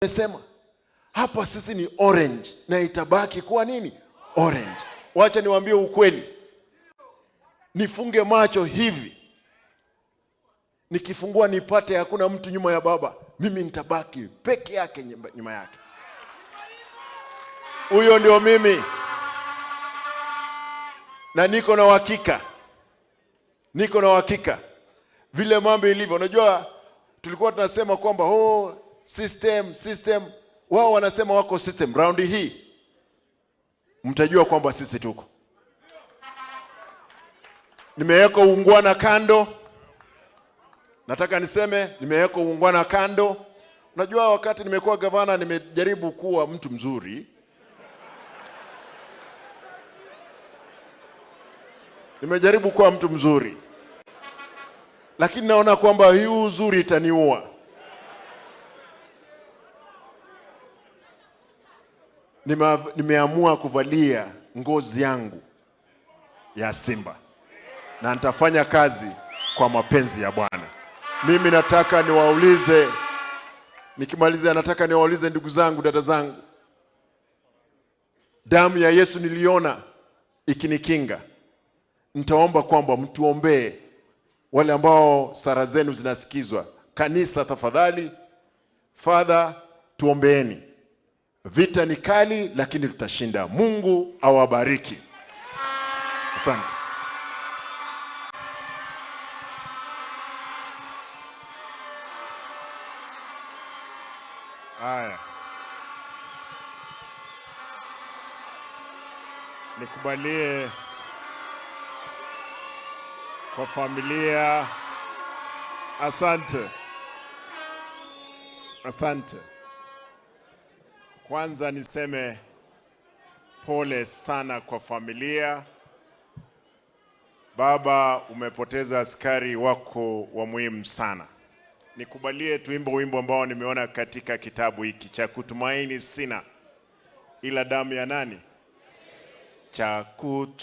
Nimesema hapa sisi ni orange na itabaki kuwa nini? Orange. Wacha niwaambie ukweli. Nifunge macho hivi, nikifungua nipate hakuna mtu nyuma ya baba, mimi nitabaki peke yake nyuma yake. Huyo ndio mimi. Na niko na uhakika vile mambo ilivyo. Unajua tulikuwa tunasema kwamba system, wao wanasema wako system. Round hii mtajua kwamba sisi tuko. Nimeweka uungwana kando. Nataka niseme nimeweka uungwana kando. Unajua wakati nimekuwa gavana nimejaribu kuwa mtu mzuri. Nimejaribu kuwa mtu mzuri. Lakini naona kwamba hii uzuri itaniua. Nimeamua kuvalia ngozi yangu ya simba. Na nitafanya kazi kwa mapenzi ya Bwana. Mimi nataka niwaulize, nikimaliza nataka niwaulize ndugu zangu, dada zangu. Damu ya Yesu niliona ikinikinga. Nitaomba kwamba mtuombee wale ambao sala zenu zinasikizwa. Kanisa tafadhali, Father, tuombeeni. Vita ni kali lakini tutashinda. Mungu awabariki. Asante. Haya. Nikubalie kwa familia. Asante. Kwanza niseme pole sana kwa familia. Baba, umepoteza askari wako wa muhimu sana. Nikubalie tuimbe wimbo ambao nimeona katika kitabu hiki cha kutumaini sina ila damu ya nani? Cha